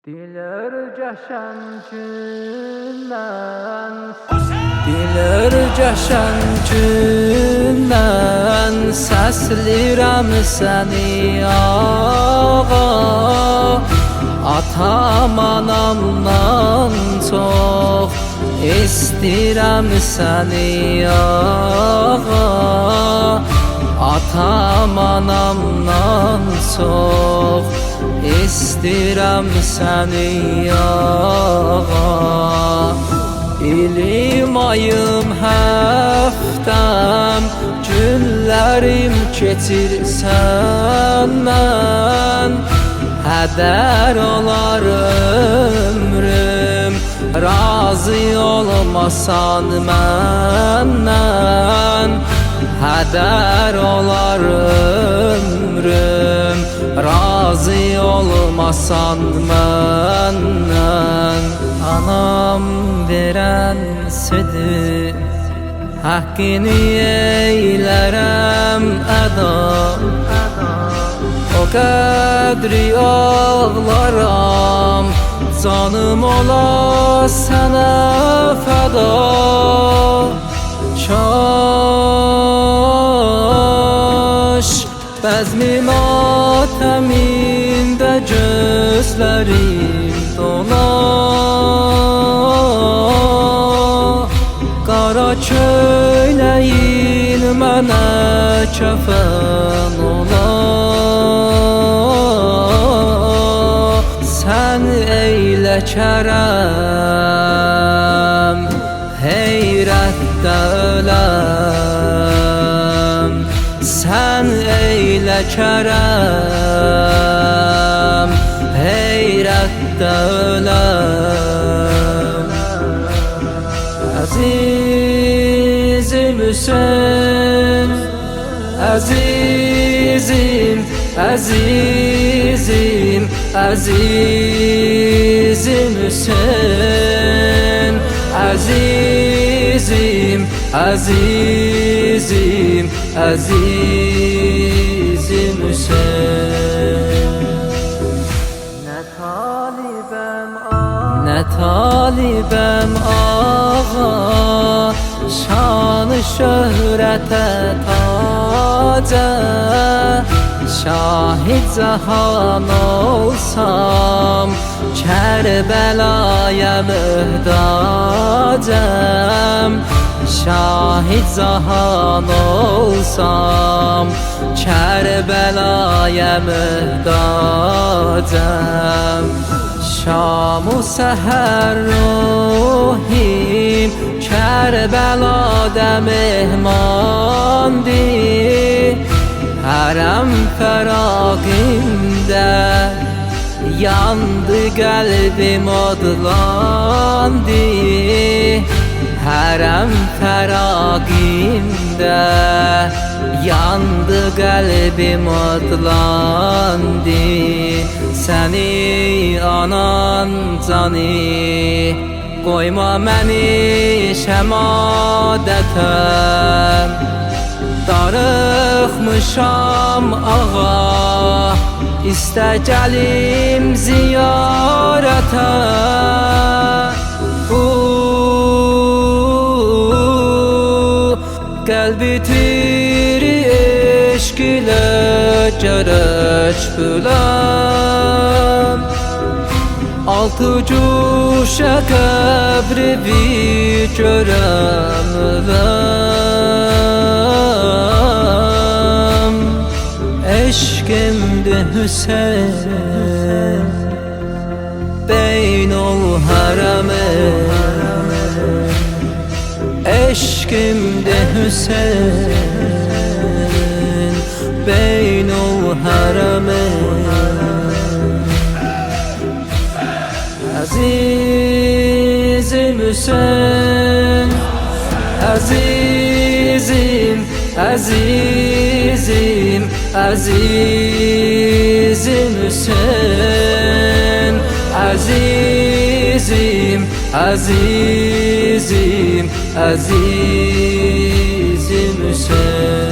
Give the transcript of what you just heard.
Diler coşan gündən Diler coşan gündən Səslirəm səni ağa Atam anamdan çox İstirəm səni ağa Atam anamdan çox İstirəm səni ağa İlim ayım həftəm Günlərim keçir səndən Hədər olar ömrüm Razı olmasan məndən Hədər olar ömrüm Razı olmasan məndən Anam verən südü Haqqını eylərəm əda O qədri ağlaram Canım ola sənə fəda Kaş bəzmi matəmində gözlərim dola Qara köynəyin mənə kəfən ola Sən eylə kərəm heyrətdə öləm Sən eylə kərəm heyrətdə öləm Əzizim Hüseyin Əzizim, əzizim, əzizim Hüseyin Əzizim, əzizim, əzizim Hüseyin Nə talibəm ağa Şanı şöhrətə taca Şahid cahan olsam Kərbəlaya möhtacəm Şahid cahan olsam Kərbəlaya möhtacəm Şam-ı səhər ruhim Kərbəlada mehmandir Hərəm fəraqimdə yandı qəlbim odlandı Hərəm fəraqimdə yandı qəlbim odlandı Səni anan canı qoyma məni şəmadətəm Darıxmışam ağa İstə gəlim ziyarətə Qəlbi tiri eşq ilə gərək böləm Altı cuşə qəbri bir görəm öləm Eşqimdir Hüseyin Beynul hərəmin Eşqimdir Hüseyin Beynul hərəmin Əzizim Hüseyin Əzizim, əzizim, əzizim Hüseyin Əzizim, əzizim, əzizim Hüseyin